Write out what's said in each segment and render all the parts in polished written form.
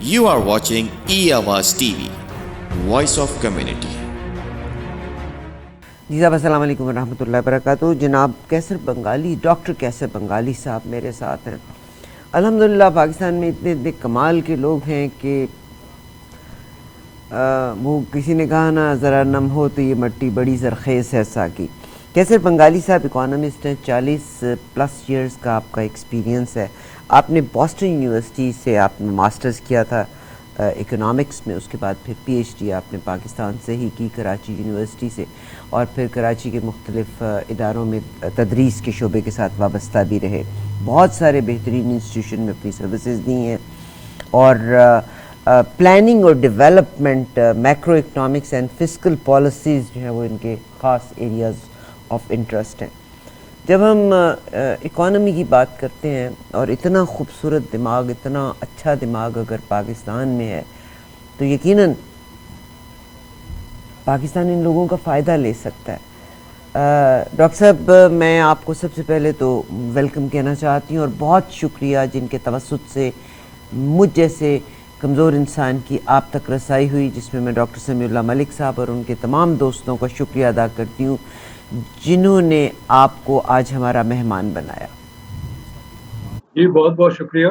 You are watching E-Awaaz TV, Voice of Community. جی صاحب السلام علیکم ورحمۃ اللہ وبرکاتہ. جناب کیسر بنگالی، ڈاکٹر کیسر بنگالی صاحب میرے ساتھ ہیں. الحمدللہ پاکستان میں اتنے اتنے کمال کے لوگ ہیں کہ وہ کسی نے کہا نا ذرا نم ہو تو یہ مٹی بڑی زرخیز ہے ساکی. کیسر بنگالی صاحب اکانومسٹ ہیں، 40+ ایئرز کا آپ کا ایکسپیرینس ہے. آپ نے بوسٹن یونیورسٹی سے آپ نے ماسٹرز کیا تھا اکنامکس میں، اس کے بعد پھر پی ایچ ڈی آپ نے پاکستان سے ہی کی کراچی یونیورسٹی سے، اور پھر کراچی کے مختلف اداروں میں تدریس کے شعبے کے ساتھ وابستہ بھی رہے. بہت سارے بہترین انسٹیٹیوشن میں اپنی سروسز دی ہیں، اور پلاننگ اور development, macro economics and fiscal policies جو ہیں وہ ان کے خاص ایریاز آف انٹرسٹ ہیں. جب ہم اکانومی کی بات کرتے ہیں اور اتنا خوبصورت دماغ، اتنا اچھا دماغ اگر پاکستان میں ہے تو یقیناً پاکستان ان لوگوں کا فائدہ لے سکتا ہے. ڈاکٹر صاحب میں آپ کو سب سے پہلے تو ویلکم کہنا چاہتی ہوں، اور بہت شکریہ جن کے توسط سے مجھ جیسے کمزور انسان کی آپ تک رسائی ہوئی، جس میں ڈاکٹر سمیع اللہ ملک صاحب اور ان کے تمام دوستوں کا شکریہ ادا کرتی ہوں جنہوں نے آپ کو آج ہمارا مہمان بنایا. جی بہت بہت شکریہ.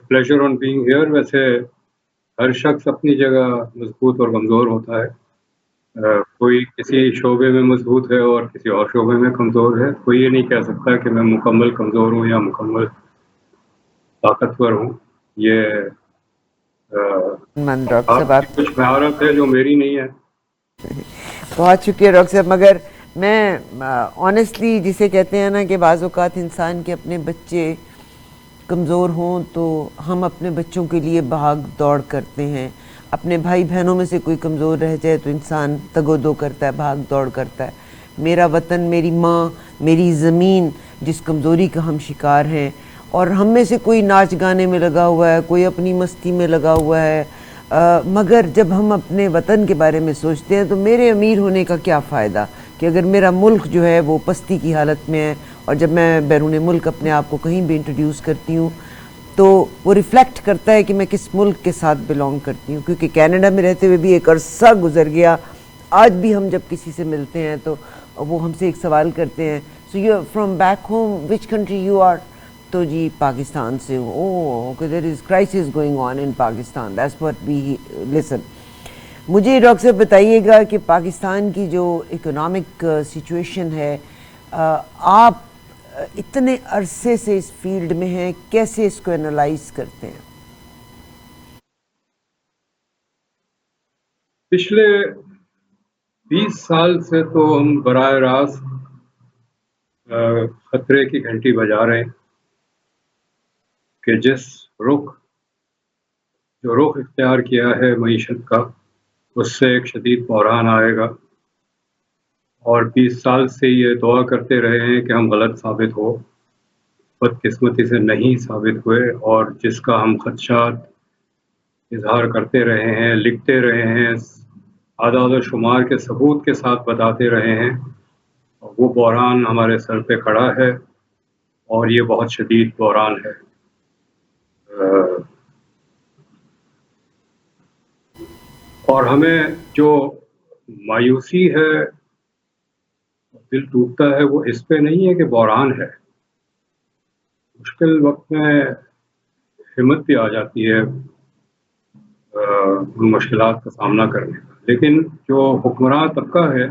Pleasure on being here. ویسے ہر شخص اپنی جگہ مضبوط اور کمزور ہوتا ہے. کوئی کسی شعبے میں مضبوط ہے اور کسی اور شعبے میں کمزور ہے. کوئی یہ نہیں کہہ سکتا کہ میں مکمل کمزور ہوں یا مکمل طاقتور ہوں. یہ ڈاکٹر صاحب آپ کی کچھ مہارت ہے جو میری نہیں ہے. بہت شکریہ ڈاکٹر صاحب. مگر میں آنیسٹلی جسے کہتے ہیں نا کہ بعض اوقات انسان کے اپنے بچے کمزور ہوں تو ہم اپنے بچوں کے لیے بھاگ دوڑ کرتے ہیں. اپنے بھائی بہنوں میں سے کوئی کمزور رہ جائے تو انسان تگ و دو کرتا ہے، بھاگ دوڑ کرتا ہے. میرا وطن، میری ماں، میری زمین، جس کمزوری کا ہم شکار ہیں، اور ہم میں سے کوئی ناچ گانے میں لگا ہوا ہے، کوئی اپنی مستی میں لگا ہوا ہے. مگر جب ہم اپنے وطن کے بارے میں سوچتے ہیں تو میرے امیر ہونے کا کیا فائدہ کہ اگر میرا ملک جو ہے وہ پستی کی حالت میں ہے. اور جب میں بیرون ملک اپنے آپ کو کہیں بھی انٹروڈیوس کرتی ہوں تو وہ ریفلیکٹ کرتا ہے کہ میں کس ملک کے ساتھ بلونگ کرتی ہوں. کیونکہ کینیڈا میں رہتے ہوئے بھی ایک عرصہ گزر گیا. آج بھی ہم جب کسی سے ملتے ہیں تو وہ ہم سے ایک سوال کرتے ہیں، so you from back home which country you are? تو جی پاکستان سے ہوں. Oh there is crisis going on in Pakistan, that's what we listen. مجھے ڈاکٹر صاحب بتائیے گا کہ پاکستان کی جو اکنامک سچویشن ہے، آپ اتنے عرصے سے اس فیلڈ میں ہیں، کیسے اس کو انالائز کرتے ہیں؟ پچھلے 20 سال سے تو ہم براہ راست خطرے کی گھنٹی بجا رہے ہیں کہ جو رخ اختیار کیا ہے معیشت کا، اس سے ایک شدید بحران آئے گا. اور 20 سال سے یہ دعا کرتے رہے ہیں کہ ہم غلط ثابت ہو، بدقسمتی سے نہیں ثابت ہوئے. اور جس کا ہم خدشات اظہار کرتے رہے ہیں، لکھتے رہے ہیں، اعداد و شمار کے ثبوت کے ساتھ بتاتے رہے ہیں، وہ بحران ہمارے سر پہ کھڑا ہے، اور یہ بہت شدید بحران ہے. اور ہمیں جو مایوسی ہے، دل ٹوٹتا ہے، وہ اس پہ نہیں ہے کہ بحران ہے. مشکل وقت میں ہمت بھی آ جاتی ہے ان مشکلات کا سامنا کرنے کا. لیکن جو حکمراں طبقہ ہے،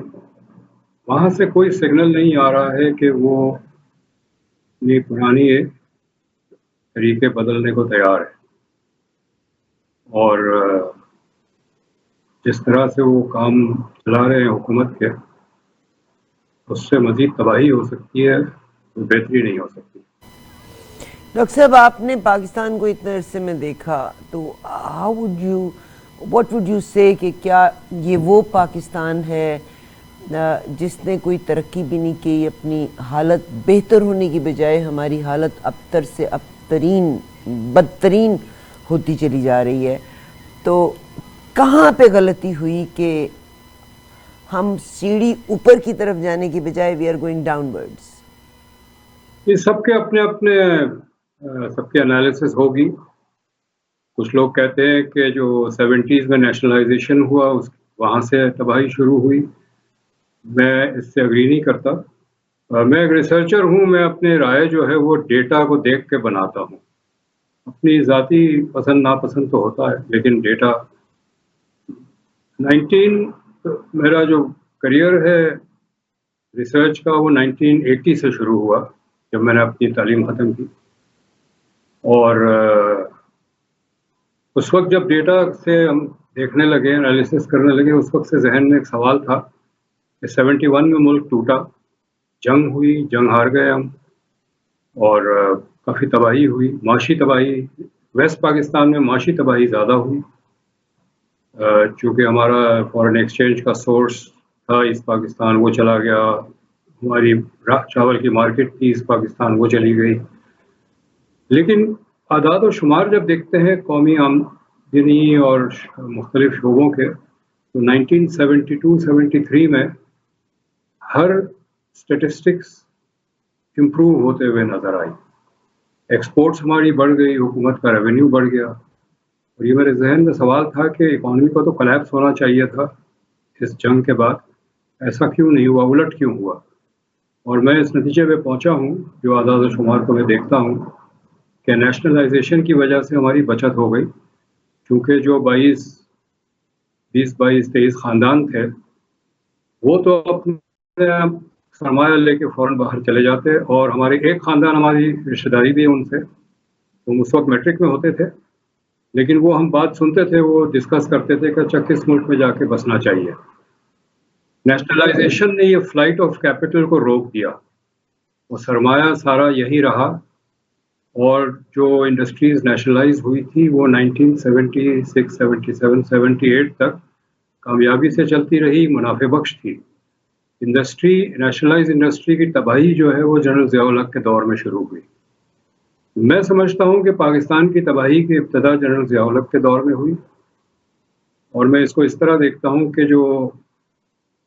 وہاں سے کوئی سگنل نہیں آ رہا ہے کہ وہ اپنی پرانی طریقے بدلنے کو تیار ہے. اور جس طرح سے وہ کام چلا رہے ہیں حکومت کے، اس سے مزید تباہی ہو سکتی ہے، بہتری نہیں ہو سکتی. ڈاکٹر صاحب آپ نے پاکستان کو اتنے عرصے میں دیکھا تو واٹ وڈ یو سے کہ کیا یہ وہ پاکستان ہے جس نے کوئی ترقی بھی نہیں کی، اپنی حالت بہتر ہونے کی بجائے ہماری حالت ابتر سے بدترین ہوتی چلی جا رہی ہے؟ تو کہاں پہ غلطی ہوئی کہ ہم سیڑھی اوپر کی طرف جانے کی بجائے we are going downwards? یہ سب کے اپنے انالیسس ہوگی. کچھ لوگ کہتے ہیں کہ جو 70s میں نیشنلائزیشن ہوا وہاں سے تباہی شروع ہوئی. میں اس سے اگری نہیں کرتا. میں ایک ریسرچر ہوں. میں اپنے رائے جو ہے وہ ڈیٹا کو دیکھ کے بناتا ہوں. اپنی ذاتی پسند ناپسند تو ہوتا ہے لیکن ڈیٹا. میرا جو کریئر ہے ریسرچ کا وہ 1980 سے شروع ہوا جب میں نے اپنی تعلیم ختم کی. اور اس وقت جب ڈیٹا سے ہم دیکھنے لگے انالیسس کرنے لگے اس وقت سے ذہن میں ایک سوال تھا کہ 71 میں ملک ٹوٹا, جنگ ہوئی, جنگ ہار گئے ہم, اور کافی تباہی ہوئی, معاشی تباہی. ویسٹ پاکستان میں معاشی تباہی زیادہ ہوئی چونکہ ہمارا فارن ایکسچینج کا سورس تھا ایسٹ پاکستان, وہ چلا گیا. ہماری چاول کی مارکیٹ تھی ایسٹ پاکستان, وہ چلی گئی. لیکن اعداد و شمار جب دیکھتے ہیں قومی آمدنی اور مختلف شعبوں کے تو 1972-73 میں ہر اسٹیٹسٹکس امپروو ہوتے ہوئے نظر آئی. ایکسپورٹس ہماری بڑھ گئی, حکومت کا ریونیو بڑھ گیا. اور یہ میرے ذہن میں سوال تھا کہ اکانومی کو تو کلیپس ہونا چاہیے تھا اس جنگ کے بعد, ایسا کیوں نہیں ہوا, الٹ کیوں ہوا. اور میں اس نتیجے پہ پہنچا ہوں جو اعداد و شمار کو میں دیکھتا ہوں کہ نیشنلائزیشن کی وجہ سے ہماری بچت ہو گئی. کیونکہ جو 20-22-23 خاندان تھے وہ تو اپنے سرمایہ لے کے فوراً باہر چلے جاتے, اور ہمارے ایک خاندان, ہماری رشتہ داری بھی ان سے, ہم اس وقت میٹرک میں ہوتے تھے, لیکن وہ ہم بات سنتے تھے, وہ ڈسکس کرتے تھے کہ اچھا کس ملک میں جا کے بسنا چاہیے. نیشنلائزیشن نے یہ فلائٹ آف کیپٹل کو روک دیا, وہ سرمایہ سارا یہی رہا. اور جو انڈسٹریز نیشنلائز ہوئی تھی وہ 1976, 77, 78 تک کامیابی سے چلتی رہی, منافع بخش تھی. نیشنلائز انڈسٹری کی تباہی جو ہے وہ جنرل ضیاء الحق کے دور میں شروع ہوئی. میں سمجھتا ہوں کہ پاکستان کی تباہی کی ابتدا جنرل ضیاء الحق کے دور میں ہوئی, اور میں اس کو اس طرح دیکھتا ہوں کہ جو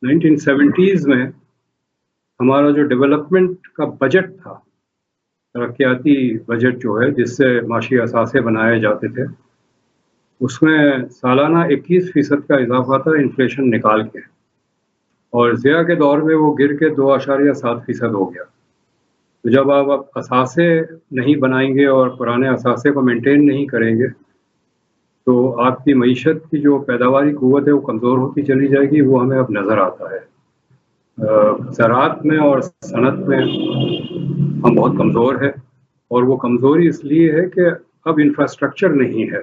1970s میں ہمارا جو ڈیولپمنٹ کا بجٹ تھا, ترقیاتی بجٹ جو ہے جس سے معاشی اثاثے بنائے جاتے تھے, اس میں سالانہ 21% کا اضافہ تھا انفلیشن نکال کے, اور ضیاء کے دور میں وہ گر کے 2.7% ہو گیا. تو جب آپ اثاثے نہیں بنائیں گے اور پرانے اثاثے کو مینٹین نہیں کریں گے تو آپ کی معیشت کی جو پیداواری قوت ہے وہ کمزور ہوتی چلی جائے گی. وہ ہمیں اب نظر آتا ہے. زراعت میں اور صنعت میں ہم بہت کمزور ہے, اور وہ کمزوری اس لیے ہے کہ اب انفراسٹرکچر نہیں ہے.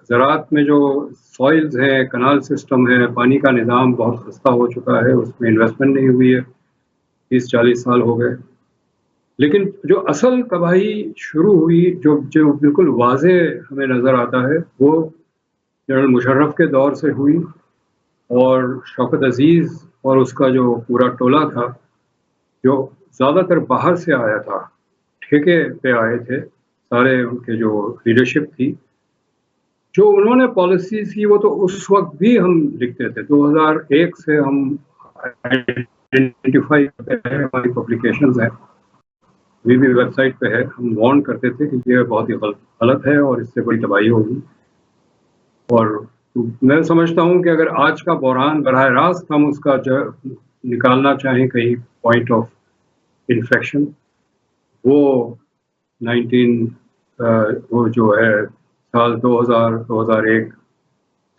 زراعت میں جو سوائلز ہیں, کنال سسٹم ہے, پانی کا نظام بہت خستہ ہو چکا ہے, اس میں انویسٹمنٹ نہیں ہوئی ہے, 30-40 سال ہو گئے. لیکن جو اصل تباہی شروع ہوئی جو بالکل واضح ہمیں نظر آتا ہے وہ جنرل مشرف کے دور سے ہوئی, اور شوکت عزیز اور اس کا جو پورا ٹولہ تھا جو زیادہ تر باہر سے آیا تھا, ٹھیکے پہ آئے تھے سارے, ان کے جو لیڈرشپ تھی, جو انہوں نے پالیسیز کی وہ تو اس وقت بھی ہم لکھتے تھے. 2001 سے ہم آئیڈینٹیفائی کرتے ہیں, ہماری پبلیکیشنز ہیں, بھی ویب سائٹ پہ ہے. ہم وارن کرتے تھے کہ یہ بہت ہی غلط ہے اور اس سے بڑی تباہی ہوگی. اور میں سمجھتا ہوں کہ اگر آج کا بحران براہ راست ہم اس کا نکالنا چاہیں کہیں پوائنٹ آف انفیکشن, وہ وہ جو ہے سال 2001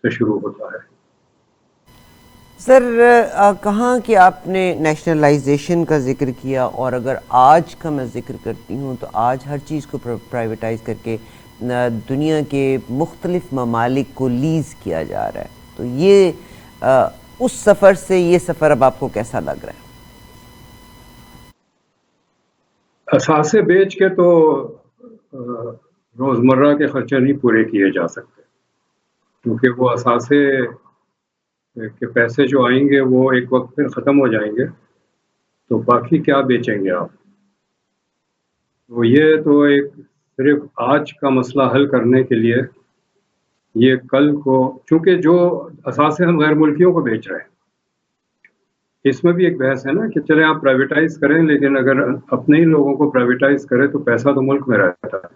سے شروع ہوتا ہے. سر کہاں کہ آپ نے نیشنلائزیشن کا ذکر کیا, اور اگر آج کا میں ذکر کرتی ہوں تو آج ہر چیز کو پرائیویٹائز کر کے دنیا کے مختلف ممالک کو لیز کیا جا رہا ہے, تو یہ اس سفر سے یہ سفر اب آپ کو کیسا لگ رہا ہے؟ اثاثے بیچ کے تو روزمرہ کے خرچے نہیں پورے کیے جا سکتے, کیونکہ وہ اثاثے کے پیسے جو آئیں گے وہ ایک وقت پھر ختم ہو جائیں گے, تو باقی کیا بیچیں گے آپ؟ تو یہ تو ایک صرف آج کا مسئلہ حل کرنے کے لیے یہ کل کو, چونکہ جو اثاثے ہم غیر ملکیوں کو بیچ رہے ہیں اس میں بھی ایک بحث ہے نا کہ چلیں آپ پرائیویٹائز کریں, لیکن اگر اپنے ہی لوگوں کو پرائیویٹائز کریں تو پیسہ تو ملک میں رہتا ہے.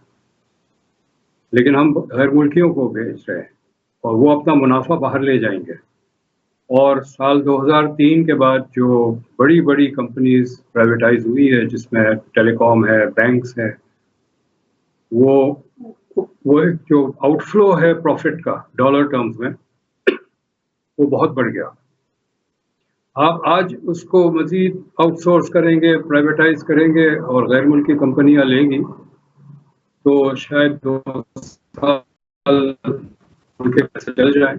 لیکن ہم غیر ملکیوں کو بیچ رہے ہیں اور وہ اپنا منافع باہر لے جائیں گے. اور سال 2003 کے بعد جو بڑی بڑی کمپنیز پرائیویٹائز ہوئی ہے، جس میں ٹیلی کام ہے، بینکس ہیں، وہ وہ ایک جو آؤٹ فلو ہے پروفٹ کا ڈالر ٹرمز میں، وہ بہت بڑھ گیا. آپ آج اس کو مزید آؤٹ سورس کریں گے، پرائیویٹائز کریں گے اور غیر ملکی کمپنیاں لیں گی تو شاید 2 سال ان کے پیسے چل جائیں،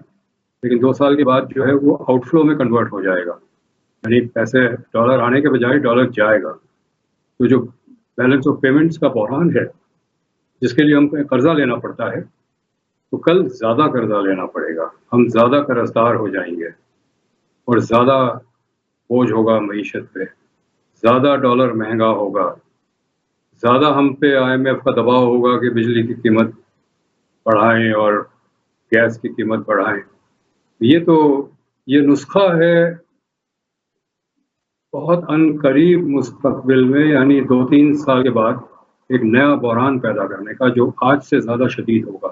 لیکن 2 سال کے بعد جو ہے وہ آؤٹ فلو میں کنورٹ ہو جائے گا، یعنی پیسے ڈالر آنے کے بجائے ڈالر جائے گا. تو جو بیلنس آف پیمنٹس کا بحران ہے، جس کے لیے ہم کو قرضہ لینا پڑتا ہے، تو کل زیادہ قرضہ لینا پڑے گا، ہم زیادہ قرض دار ہو جائیں گے اور زیادہ بوجھ ہوگا معیشت پہ، زیادہ ڈالر مہنگا ہوگا، زیادہ ہم پہ IMF کا دباؤ ہوگا کہ بجلی کی قیمت بڑھائیں اور گیس کی قیمت بڑھائیں. یہ نسخہ ہے بہت ان قریب مستقبل میں، یعنی 2-3 سال کے بعد ایک نیا بحران پیدا کرنے کا، جو آج سے زیادہ شدید ہوگا.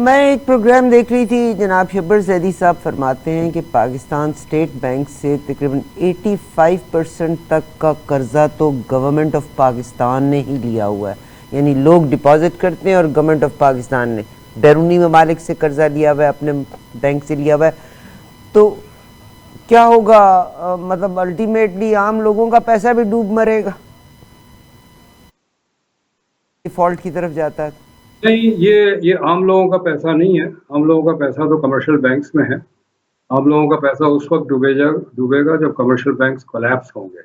میں ایک پروگرام دیکھ رہی تھی، جناب شبر زیدی صاحب فرماتے ہیں کہ پاکستان اسٹیٹ بینک سے تقریباً 85% تک کا قرضہ تو گورنمنٹ آف پاکستان نے ہی لیا ہوا ہے. یعنی لوگ ڈپازٹ کرتے ہیں اور گورنمنٹ آف پاکستان نے بیرونی ممالک سے قرضہ لیا ہوا ہے، اپنے بینک سے لیا ہوا ہے. تو کیا ہوگا؟ مطلب الٹیمیٹلی عام لوگوں کا پیسہ بھی ڈوب مرے گا، ڈیفالٹ کی طرف جاتا ہے. نہیں، یہ عام لوگوں کا پیسہ نہیں ہے. عام لوگوں کا پیسہ تو کمرشل بینکس میں ہے. عام لوگوں کا پیسہ اس وقت ڈوبے گا جب کمرشل بینکس کولیپس ہوں گے.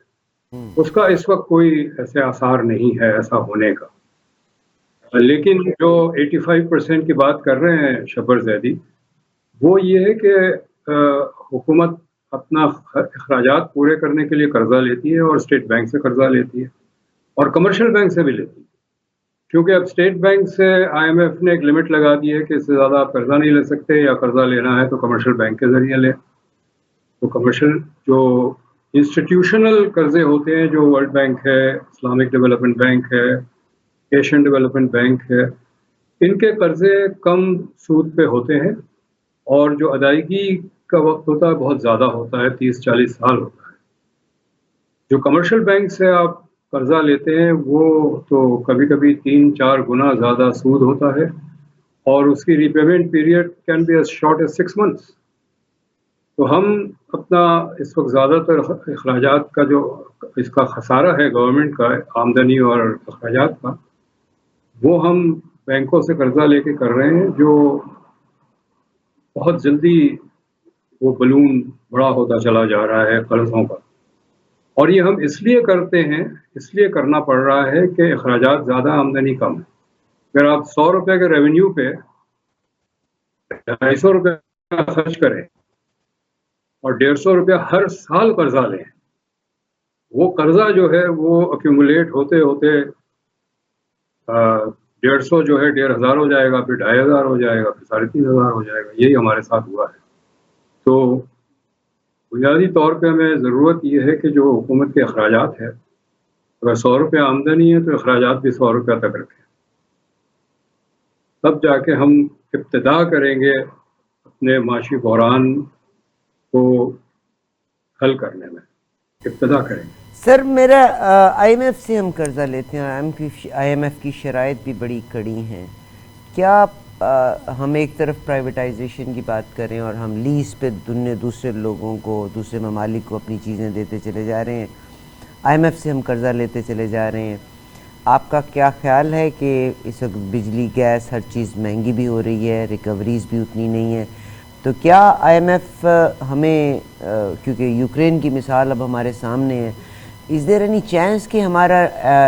اس کا اس وقت کوئی ایسے آثار نہیں ہے ایسا ہونے کا. لیکن جو 85% کی بات کر رہے ہیں شبر زیدی، وہ یہ ہے کہ حکومت اپنا اخراجات پورے کرنے کے لیے قرضہ لیتی ہے اور اسٹیٹ بینک سے قرضہ لیتی ہے اور کمرشل بینک سے بھی لیتی ہے. کیونکہ اب اسٹیٹ بینک سے IMF نے ایک لمٹ لگا دی ہے کہ اس سے زیادہ آپ قرضہ نہیں لے سکتے، یا قرضہ لینا ہے تو کمرشل بینک کے ذریعے لیں. تو کمرشل جو انسٹیٹیوشنل قرضے ہوتے ہیں، جو ورلڈ بینک ہے، اسلامک ڈیولپمنٹ بینک ہے، ایشین ڈیولپمنٹ بینک ہے، ان کے قرضے کم سود پہ ہوتے ہیں اور جو ادائیگی کا وقت ہوتا ہے بہت زیادہ ہوتا ہے، 30-40 سال ہوتا ہے. جو کمرشل بینک سے آپ قرضہ لیتے ہیں وہ تو کبھی کبھی 3-4 گنا زیادہ سود ہوتا ہے اور اس کی repayment period can be as short as 6 months. تو ہم اپنا اس وقت زیادہ تر اخراجات کا جو اس کا خسارہ ہے گورنمنٹ کا، آمدنی اور اخراجات کا، وہ ہم بینکوں سے قرضہ لے کے کر رہے ہیں، جو بہت جلدی وہ بلون بڑا ہوتا چلا جا رہا ہے قرضوں کا. اور یہ ہم اس لیے کرتے ہیں، اس لیے کرنا پڑ رہا ہے کہ اخراجات زیادہ، آمدنی کم ہے. اگر آپ 100 روپے کے ریونیو پہ 250 روپے خرچ کریں اور 150 روپیہ ہر سال قرضہ لیں، وہ قرضہ جو ہے وہ ایکومولیٹ ہوتے ہوتے 150 جو ہے 1500 ہو جائے گا، پھر 2500 ہو جائے گا، پھر 3500 ہو جائے گا. یہی ہمارے ساتھ ہوا ہے. تو بنیادی طور پہ ہمیں ضرورت یہ ہے کہ جو حکومت کے اخراجات ہے، اگر 100 روپے آمدنی ہے تو اخراجات بھی 100 روپے تک رکھیں، تب جا کے ہم ابتدا کریں گے اپنے معاشی بحران کو حل کرنے میں، ابتدا کریں گے. سر میرا IMF سے ہم قرضہ لیتے ہیں، IMF کی شرائط بھی بڑی کڑی ہیں. کیا ہم ایک طرف پرائیویٹائزیشن کی بات کریں اور ہم لیز پہ دوسرے لوگوں کو، دوسرے ممالک کو اپنی چیزیں دیتے چلے جا رہے ہیں، IMF سے ہم قرضہ لیتے چلے جا رہے ہیں. آپ کا کیا خیال ہے کہ اس وقت بجلی، گیس، ہر چیز مہنگی بھی ہو رہی ہے، ریکوریز بھی اتنی نہیں ہے، تو کیا IMF ہمیں، کیونکہ یوکرین کی مثال اب ہمارے سامنے ہے، از دیر اینی چانس کہ ہمارا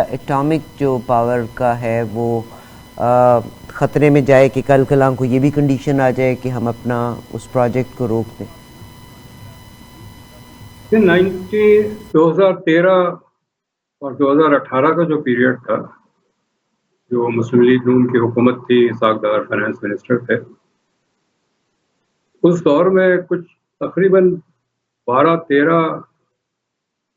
ایٹامک جو پاور کا ہے وہ خطرے میں جائے، کہ کل کلاں کو یہ بھی کنڈیشن آ جائے کہ ہم اپنا اس پروجیکٹ کو روک دیں؟ 2013 اور 2018 کا جو پیریڈ تھا، جو مسلم لیگ نون کی حکومت تھی، اسحاق ڈار فائنانس منسٹر تھے، اس دور میں کچھ تقریباً 12-13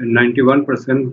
91%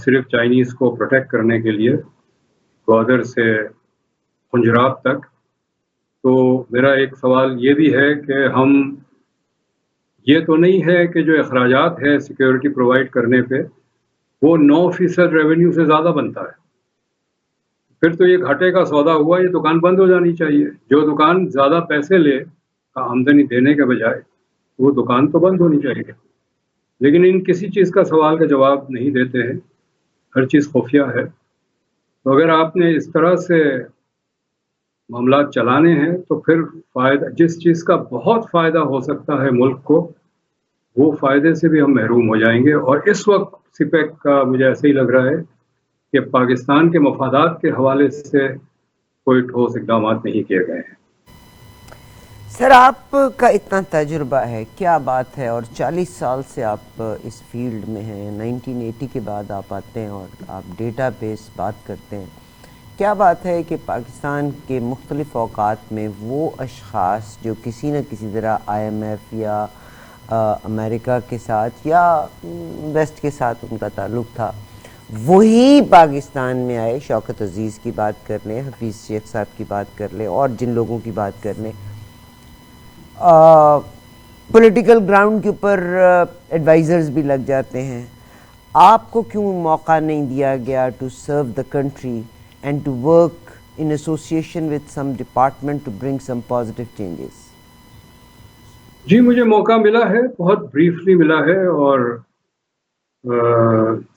صرف چائنیز کو پروٹیکٹ کرنے کے لیے گوادر سے خنجراب تک. تو میرا ایک سوال یہ بھی ہے کہ ہم یہ تو نہیں ہے کہ جو اخراجات ہے سیکیورٹی پرووائڈ کرنے پہ وہ 9% ریونیو سے زیادہ بنتا ہے. پھر تو یہ گھاٹے کا سودا ہوا, یہ دکان بند ہو جانی چاہیے. جو دکان زیادہ پیسے لے آمدنی دینے کے بجائے وہ دکان تو بند ہونی چاہیے. لیکن ان کسی چیز کا سوال کا جواب نہیں دیتے ہیں, ہر چیز خفیہ ہے. تو اگر آپ نے اس طرح سے معاملات چلانے ہیں تو پھر فائدہ, جس چیز کا بہت فائدہ ہو سکتا ہے ملک کو, وہ فائدے سے بھی ہم محروم ہو جائیں گے. اور اس وقت سپیک کا مجھے ایسے ہی لگ رہا ہے کہ پاکستان کے مفادات کے حوالے سے کوئی ٹھوس اقدامات نہیں کیے گئے ہیں. سر آپ کا اتنا تجربہ ہے, کیا بات ہے, اور 40 سال سے آپ اس فیلڈ میں ہیں, 1980 کے بعد آپ آتے ہیں اور آپ ڈیٹا بیس بات کرتے ہیں. کیا بات ہے کہ پاکستان کے مختلف اوقات میں وہ اشخاص جو کسی نہ کسی طرح IMF یا امریکہ کے ساتھ یا ویسٹ کے ساتھ ان کا تعلق تھا, وہی پاکستان میں آئے. شوکت عزیز کی بات کر لیں, حفیظ شیخ صاحب کی بات کر لیں, اور جن لوگوں کی بات کر لیں, پولیٹیکل گراؤنڈ کے اوپر ایڈوائزرز بھی لگ جاتے ہیں. آپ کو کیوں موقع نہیں دیا گیا to serve the country and to work in association with some department to bring some positive changes? جی مجھے موقع ملا ہے, بہت بریفلی ملا ہے, اور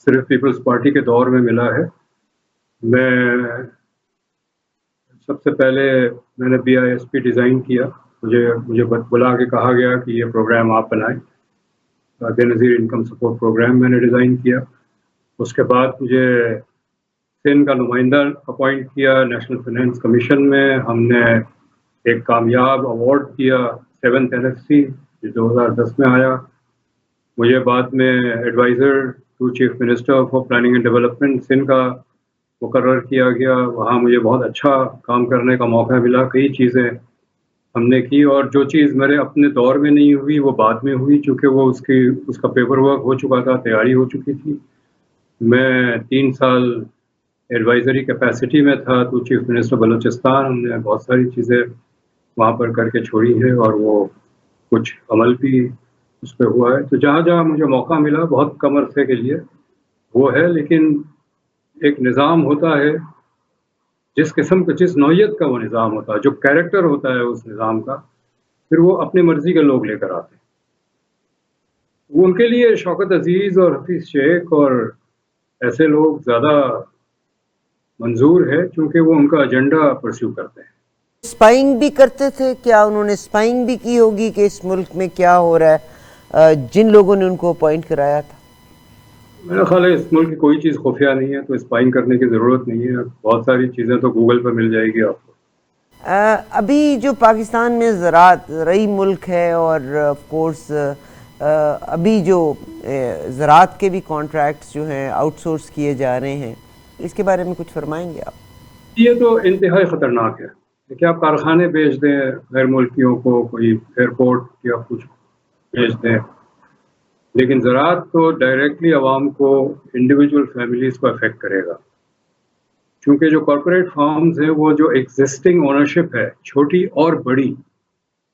صرف پیپلز پارٹی کے دور میں ملا ہے. میں سب سے پہلے میں نے BISP ڈیزائن کیا. مجھے بلا کے کہا گیا کہ یہ پروگرام آپ بنائیں. بے نظیر انکم سپورٹ پروگرام میں نے ڈیزائن کیا. اس کے بعد مجھے سندھ کا نمائندہ اپوائنٹ کیا نیشنل فائنینس کمیشن میں. ہم نے ایک کامیاب ایوارڈ کیا 7th NFC جو 2010 میں آیا. مجھے بعد میں adviser to chief minister for planning and development Sindh کا مقرر کیا گیا. وہاں مجھے بہت اچھا کام کرنے کا موقع ملا. کئی چیزیں ہم نے کی, اور جو چیز میرے اپنے دور میں نہیں ہوئی وہ بعد میں ہوئی, چونکہ وہ اس کا پیپر ورک ہو چکا تھا, تیاری ہو چکی تھی. میں 3 سال ایڈوائزری کیپیسٹی میں تھا ٹو چیف منسٹر بلوچستان. ہم نے بہت ساری چیزیں وہاں پر کر کے چھوڑی ہے, اور وہ کچھ عمل بھی اس پہ ہوا ہے. تو جہاں جہاں مجھے موقع ملا, بہت کم عرصے کے لیے وہ ہے, لیکن ایک نظام ہوتا ہے جس قسم کا, جس نوعیت کا وہ نظام ہوتا ہے, جو کیریکٹر ہوتا ہے اس نظام کا, پھر وہ اپنی مرضی کے لوگ لے کر آتے ہیں. وہ ان کے لیے شوکت عزیز اور حفیظ شیخ اور ایسے لوگ زیادہ منظور ہے, چونکہ وہ ان کا ایجنڈا پرسیو کرتے ہیں. اسپائنگ بھی کرتے تھے, کیا انہوں نے اسپائنگ بھی کی ہوگی کہ اس ملک میں کیا ہو رہا ہے جن لوگوں نے ان کو اپوائنٹ کرایا تھا؟ میرا خیال ہے اس ملک کی کوئی چیز خفیہ نہیں ہے, تو اسپائنگ کرنے کی ضرورت نہیں ہے. بہت ساری چیزیں تو گوگل پہ مل جائے گی آپ کو. ابھی جو پاکستان میں زرعی ملک ہے, اور آف کورس ابھی جو زراعت کے بھی کانٹریکٹس جو ہیں آؤٹ سورس کیے جا رہے ہیں, اس کے بارے میں کچھ فرمائیں گے آپ؟ یہ تو انتہائی خطرناک ہے کہ آپ کارخانے بیچ دیں غیر ملکیوں کو, کوئی ایئرپورٹ یا کچھ بیچ دیں, لیکن زراعت تو ڈائریکٹلی عوام کو, انڈیویجول فیملیز کو افیکٹ کرے گا. چونکہ جو کارپوریٹ فارمز ہیں وہ جو ایگزسٹنگ اونرشپ ہے چھوٹی اور بڑی,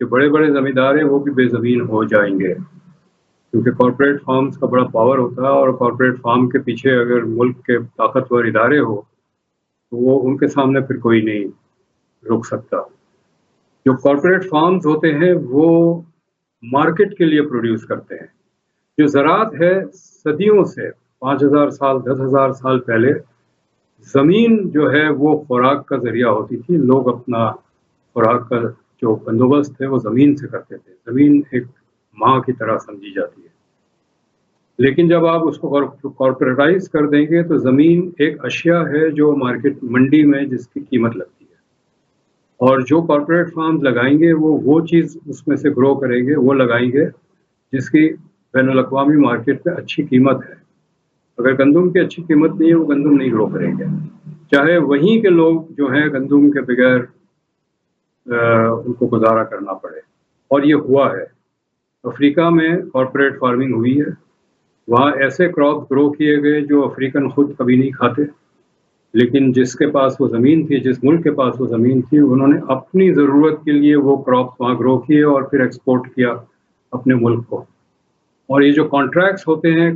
جو بڑے بڑے زمیندار ہیں وہ بھی بے زمین ہو جائیں گے, کیونکہ کارپوریٹ فارمز کا بڑا پاور ہوتا ہے, اور کارپوریٹ فارم کے پیچھے اگر ملک کے طاقتور ادارے ہو تو وہ ان کے سامنے پھر کوئی نہیں رک سکتا. جو کارپوریٹ فارمز ہوتے ہیں وہ مارکیٹ کے لیے پروڈیوس کرتے ہیں. جو زراعت ہے صدیوں سے, 5000 سال 10,000 سال پہلے زمین جو ہے وہ خوراک کا ذریعہ ہوتی تھی. لوگ اپنا خوراک کا جو بندوبست ہے وہ زمین سے کرتے تھے. زمین ایک ماں کی طرح سمجھی جاتی ہے. لیکن جب آپ اس کو کارپوریٹائز کر دیں گے تو زمین ایک اشیاء ہے جو مارکیٹ منڈی میں جس کی قیمت لگتی ہے, اور جو کارپوریٹ فارمز لگائیں گے وہ چیز اس میں سے گرو کریں گے, وہ لگائیں گے جس کی بین الاقوامی مارکیٹ میں اچھی قیمت ہے. اگر گندم کی اچھی قیمت نہیں ہے وہ گندم نہیں گرو کریں گے, چاہے وہیں کے لوگ جو ہیں گندم کے بغیر ان کو گزارا کرنا پڑے. اور یہ ہوا ہے. افریقہ میں کارپوریٹ فارمنگ ہوئی ہے, وہاں ایسے کراپ گرو کیے گئے جو افریقن خود کبھی نہیں کھاتے، لیکن جس کے پاس وہ زمین تھی، جس ملک کے پاس وہ زمین تھی، انہوں نے اپنی ضرورت کے لیے وہ کراپس وہاں گرو کیے اور پھر ایکسپورٹ کیا اپنے ملک کو. اور یہ جو کانٹریکٹس ہوتے ہیں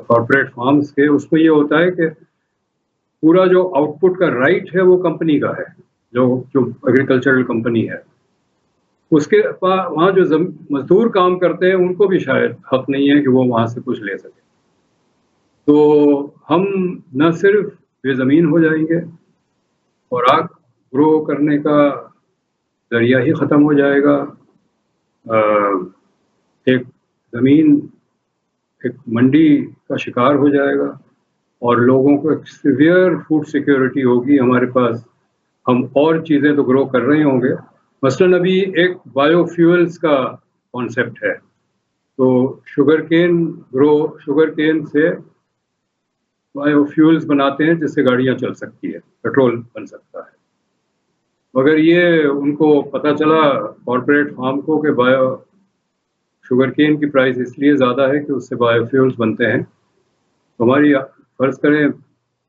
کارپوریٹ فارمز کے، اس میں یہ ہوتا ہے کہ پورا جو آؤٹ پٹ کا رائٹ ہے وہ کمپنی کا ہے، جو ایگریکلچرل کمپنی ہے. اس کے وہاں جو مزدور کام کرتے ہیں ان کو بھی شاید حق نہیں ہے کہ وہ وہاں سے کچھ لے سکے. تو ہم نہ صرف بے زمین ہو جائیں گے، خوراک گرو کرنے کا ذریعہ ہی ختم ہو جائے گا. ایک زمین ایک منڈی کا شکار ہو جائے گا اور لوگوں کو ایک سیویئر فوڈ سیکیورٹی ہوگی. ہمارے پاس ہم اور چیزیں تو گرو کر رہے ہوں گے، مثلاً ابھی ایک بایو فیولز کا کانسیپٹ ہے. تو sugar can say bio fuels بناتے ہیں جس سے گاڑیاں چل سکتی ہے، پیٹرول بن سکتا ہے. مگر یہ ان کو پتہ چلا کارپوریٹ فارم کو کہ شوگر کین کی پرائس اس لیے زیادہ ہے کہ اس سے بایو فیولز بنتے ہیں. ہماری فرض کریں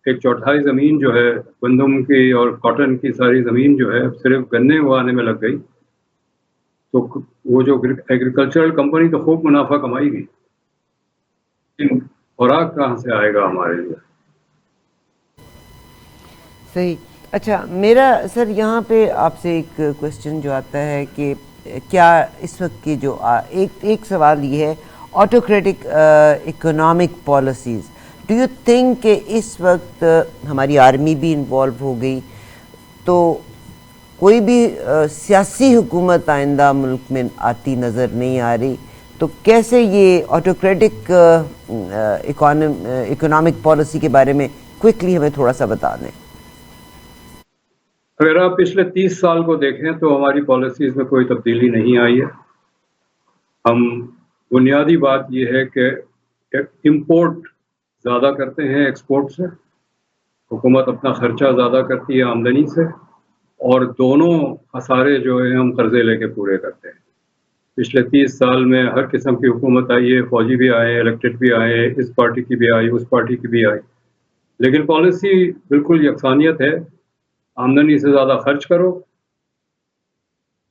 1/4 زمین جو ہے گندم کی اور کاٹن کی ساری زمین جو ہے صرف گنے اگانے میں لگ گئی، تو وہ جو ایگریکلچرل کمپنی تو خوب منافع کمائے گی، لیکن خوراک کہاں سے آئے گا ہمارے لیے؟ صحیح. اچھا میرا سر یہاں پہ آپ سے ایک کوشچن جو آتا ہے کہ کیا اس وقت کی جو ایک سوال یہ ہے autocratic economic policies, do you think کہ اس وقت ہماری آرمی بھی انوالو ہو گئی تو کوئی بھی سیاسی حکومت آئندہ ملک میں آتی نظر نہیں آ رہی، تو کیسے یہ آٹوکریٹک اکنامک پالیسی کے بارے میں کوئکلی ہمیں تھوڑا سا بتا دیں؟ اگر آپ پچھلے 30 سال کو دیکھیں تو ہماری پالیسیز میں کوئی تبدیلی نہیں آئی ہے. ہم بنیادی بات یہ ہے کہ امپورٹ زیادہ کرتے ہیں ایکسپورٹ سے، حکومت اپنا خرچہ زیادہ کرتی ہے آمدنی سے، اور دونوں خسارے جو ہیں ہم قرضے لے کے پورے کرتے ہیں. پچھلے 30 سال میں ہر قسم کی حکومت آئی ہے، فوجی بھی آئے، الیکٹڈ بھی آئے، اس پارٹی کی بھی آئی، اس پارٹی کی بھی آئی، لیکن پالیسی بالکل یکسانیت ہے. آمدنی سے زیادہ خرچ کرو،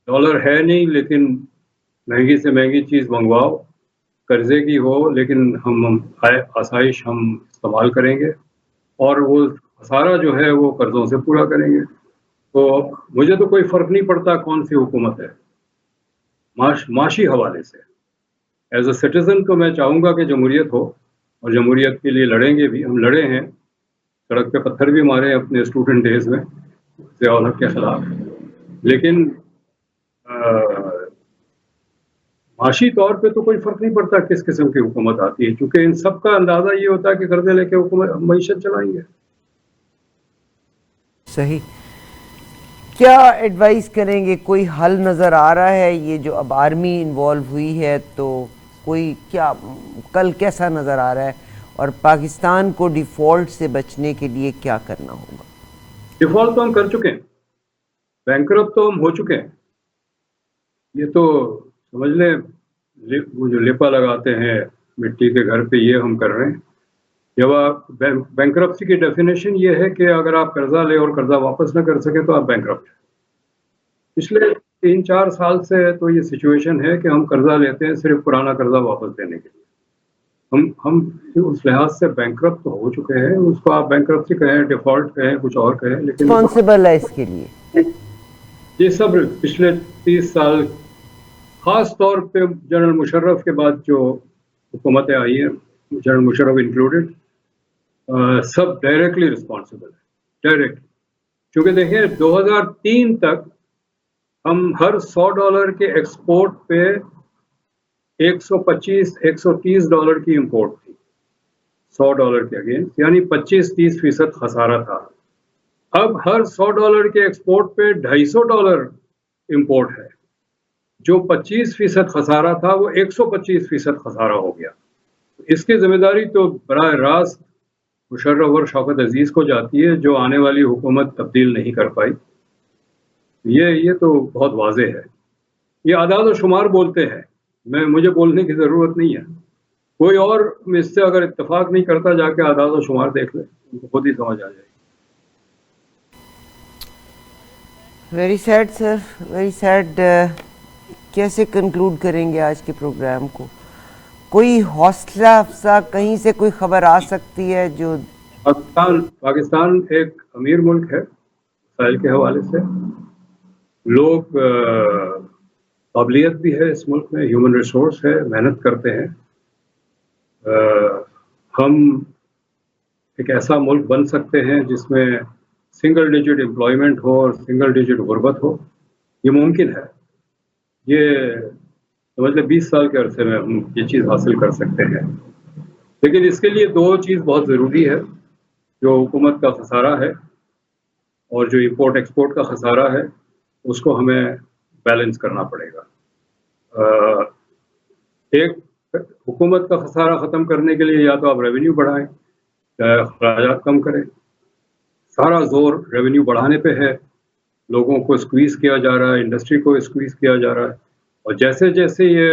ڈالر ہے نہیں لیکن مہنگی سے مہنگی چیز منگواؤ، قرضے کی ہو لیکن ہم آسائش ہم استعمال کریں گے، اور وہ خسارہ جو ہے وہ قرضوں سے پورا کریں گے. تو مجھے تو کوئی فرق نہیں پڑتا کون سی حکومت ہے، معاشی حوالے سے ایز اے سٹیزن تو میں چاہوں گا کہ جمہوریت ہو، اور جمہوریت کے لیے لڑیں گے بھی. ہم لڑے ہیں، سڑک پہ پتھر بھی مارے اپنے اسٹوڈنٹ ڈیز میں ضیاء الحق کے خلاف، لیکن معاشی طور پہ تو کوئی فرق نہیں پڑتا کس قسم کی حکومت آتی ہے، کیونکہ ان سب کا اندازہ یہ ہوتا ہے کہ قرضے لے کے حکومت معیشت چلائیں گے. صحیح. کیا ایڈوائز کریں گے، کوئی حل نظر آ رہا ہے؟ یہ جو اب آرمی انوالو ہوئی ہے تو کوئی کیا کل کیسا نظر آ رہا ہے، اور پاکستان کو ڈیفالٹ سے بچنے کے لیے کیا کرنا ہوگا؟ ڈیفالٹ تو ہم کر چکے ہیں، بینکرپٹ تو ہم ہو چکے ہیں. یہ تو سمجھ لیں وہ جو لیپا لگاتے ہیں مٹی کے گھر پہ، یہ ہم کر رہے ہیں. جب آپ بینکرپسی کی ڈیفینیشن یہ ہے کہ اگر آپ قرضہ لے اور قرضہ واپس نہ کر سکے تو آپ بینکرپٹ ہیں. پچھلے 3-4 سال سے تو یہ سچویشن ہے کہ ہم قرضہ لیتے ہیں صرف پرانا قرضہ واپس دینے کے لیے. ہم اس لحاظ سے بینکرپٹ تو ہو چکے ہیں. اس کو آپ بینکرپسی کہیں، ڈیفالٹ کہیں، کچھ اور کہیں، لیکن رسپانسبل ہے اس کے لیے. یہ سب پچھلے 30 سال خاص طور پہ جنرل مشرف کے بعد جو حکومتیں آئی ہیں، جنرل مشرف انکلوڈیڈ، سب ڈائریکٹلی رسپانسبل ہے، ڈائریکٹ. کیونکہ دیکھیں 2003 تک ہم ہر $100 کے ایکسپورٹ پہ $125-130 کی امپورٹ تھی $100 کے اگینسٹ، یعنی 25-30% خسارہ تھا. اب ہر $100 کے ایکسپورٹ پہ $250 امپورٹ ہے. جو 25% خسارہ تھا وہ 125% خسارہ ہو گیا. اس کی ذمہ داری تو براہ راست مشرف اور شوکت عزیز کو جاتی ہے، جو آنے والی حکومت تبدیل نہیں کر پائی. یہ تو بہت واضح ہے. یہ اعداد و شمار بولتے ہیں مجھے بولنے کی ضرورت نہیں ہے. کوئی اور اس سے اگر اتفاق نہیں کرتا جا کے اعداد و شمار دیکھ لے, ان کو خود ہی سمجھ آ جائے گی. ویری سیڈ سر, ویری سیڈ. کیسے کنکلوڈ کریں گے آج کے پروگرام کو؟ کوئی حوصلہ افزا کہیں سے کوئی خبر آ سکتی ہے جو پاکستان ایک امیر ملک ہے وسائل کے حوالے سے. لوگ قابلیت بھی ہے اس ملک میں, ہیومن ریسورس ہے, محنت کرتے ہیں. ہم ایک ایسا ملک بن سکتے ہیں جس میں سنگل ڈیجٹ امپلائمنٹ ہو اور سنگل ڈیجٹ غربت ہو. یہ ممکن ہے. یہ سمجھ لیں 20 سال کے عرصے میں ہم یہ چیز حاصل کر سکتے ہیں. لیکن اس کے لیے 2 چیز بہت ضروری ہے. جو حکومت کا خسارہ ہے اور جو امپورٹ ایکسپورٹ کا خسارہ ہے, اس کو ہمیں بیلنس کرنا پڑے گا. ایک حکومت کا خسارہ ختم کرنے کے لیے یا تو آپ ریونیو بڑھائیں یا اخراجات کم کریں. سارا زور ریونیو بڑھانے پہ ہے. لوگوں کو اسکویز کیا جا رہا ہے, انڈسٹری کو اسکویز کیا جا رہا ہے, اور جیسے جیسے یہ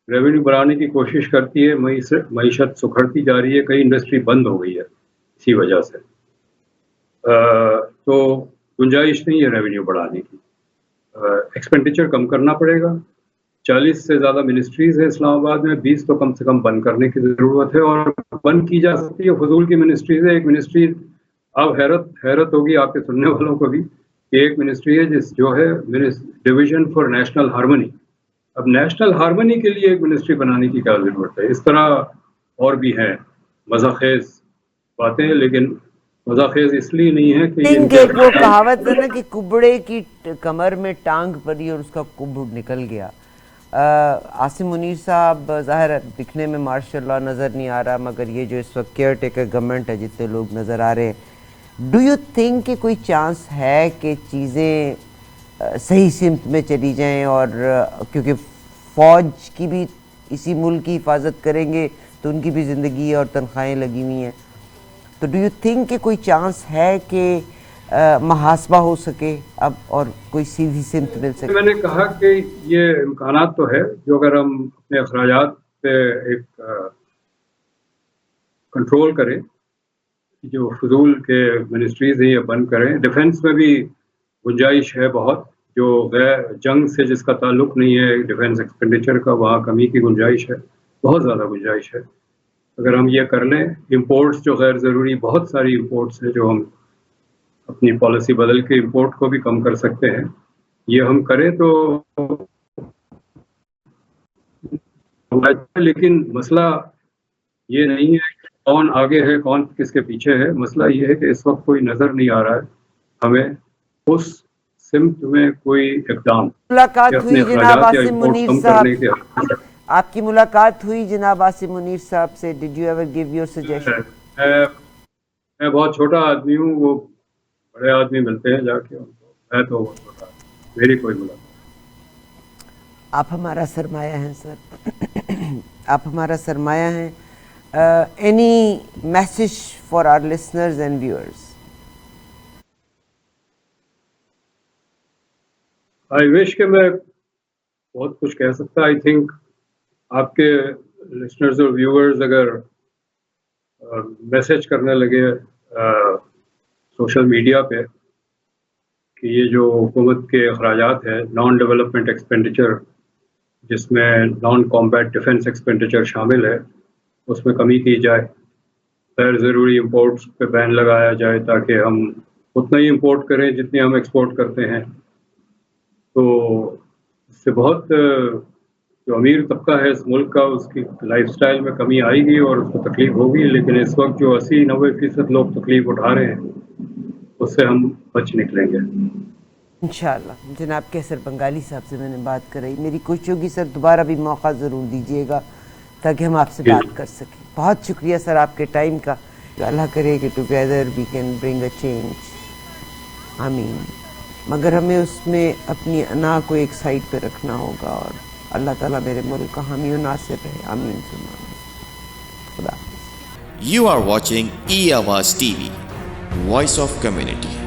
ریونیو بڑھانے کی کوشش کرتی ہے معیشت سکھڑتی جا رہی ہے. کئی انڈسٹری بند ہو گئی ہے اسی وجہ سے. تو گنجائش نہیں ہے ریونیو بڑھانے کی. ایکسپینڈیچر کم کرنا پڑے گا. 40 سے زیادہ منسٹریز ہیں اسلام آباد میں, 20 تو کم سے کم بند کرنے کی ضرورت ہے, اور بند کی جا سکتی ہے. فضول کی منسٹریز ہے. ایک منسٹری, اب حیرت ہوگی آپ کے سننے والوں کو بھی, کہ ایک منسٹری ہے جو ہے ڈویژن فار نیشنل ہارمونی. اب نیشنل ہارمونی کے لیے ایک منسٹری بنانے کی کیا ضرورت ہے؟ اس طرح اور بھی ہیں مزہ خیز باتیں, لیکن مزہ خیز اس لیے نہیں ہے کہ وہ کہاوت ہے نا کہ کبڑے کی کمر میں ٹانگ پڑی اور اس کا کبڑ نکل گیا. عاصم منیر صاحب ظاہر دکھنے میں ماشاء اللہ نظر نہیں آ رہا, مگر یہ جو اس وقت کیئر ٹیکر گورنمنٹ ہے جتنے لوگ نظر آ رہے ہیں, ڈو یو تھنک کہ کوئی چانس ہے کہ چیزیں صحیح سمت میں چلی جائیں؟ اور کیونکہ فوج کی بھی اسی ملک کی حفاظت کریں گے تو ان کی بھی زندگی اور تنخواہیں لگی ہوئی ہیں, تو ڈو یو تھنک کہ کوئی چانس ہے کہ محاسبہ ہو سکے اب اور کوئی سیدھی سمت مل سکے؟ میں نے کہا کہ یہ امکانات تو ہے, جو اگر ہم اپنے اخراجات پہ ایک کنٹرول کریں, جو فضول کے منسٹریز ہیں یہ بند کریں. ڈیفنس میں بھی گنجائش ہے بہت, جو غیر جنگ سے جس کا تعلق نہیں ہے ڈیفنس ایکسپینڈیچر کا, وہاں کمی کی گنجائش ہے, بہت زیادہ گنجائش ہے. اگر ہم یہ کر لیں, امپورٹس جو غیر ضروری, بہت ساری امپورٹس ہیں جو ہم اپنی پالیسی بدل کے امپورٹ کو بھی کم کر سکتے ہیں. یہ ہم کریں تو, لیکن مسئلہ یہ نہیں ہے کہ کون آگے ہے کون کس کے پیچھے ہے. مسئلہ یہ ہے کہ اس وقت کوئی نظر نہیں آ رہا ہے ہمیں اس سمت میں کوئی اقدام. ملاقات ہوئی جناب عاصم منیر صاحب, آپ کی ملاقات ہوئی جناب عاصم منیر صاحب سے, did you ever give your suggestion? میں بہت چھوٹا آدمی ہوں, وہ بڑے آدمی ملتے ہیں جا کے ان کو, میں تو بہت چھوٹا, میری کوئی ملاقات. آپ ہمارا سرمایہ ہیں سر, آپ ہمارا سرمایہ ہیں. Any message for our listeners and viewers? I wish کہ میں بہت کچھ کہہ سکتا. آئی تھنک آپ کے لسنرز اور ویورز اگر میسج کرنے لگے سوشل میڈیا پہ کہ یہ جو حکومت کے اخراجات ہے, نان ڈیولپمنٹ ایکسپینڈیچر جس میں نان کامبیٹ ڈیفنس ایکسپینڈیچر شامل ہے, اس میں کمی کی جائے, غیر ضروری امپورٹس پہ بین لگایا جائے تاکہ ہم اتنا ہی امپورٹ کریں جتنی ہم ایکسپورٹ کرتے ہیں. تو اس سے بہت جو امیر طبقہ ہے اس ملک کا, اس کی لائف سٹائل میں کمی آئے گی اور اس کو تکلیف ہوگی. لیکن اس وقت جو 80-90% لوگ تکلیف اٹھا رہے ہیں اس سے ہم بچ نکلیں گے انشاءاللہ. جناب کیسر بنگالی صاحب سے میں نے بات کرائی, میری کوشش ہوگی سر دوبارہ بھی موقع ضرور دیجیے گا تاکہ ہم آپ سے بات کر سکیں. بہت شکریہ سر آپ کے ٹائم کا. اللہ کرے کہ together we can bring a change, آمین. مگر ہمیں اس میں اپنی انا کو ایک سائڈ پہ رکھنا ہوگا, اور اللہ تعالیٰ میرے ملک کا حامی و ناصر رہے, آمین ثم آمین. خدا حافظ. You are watching E-Awaaz TV, Voice of Community.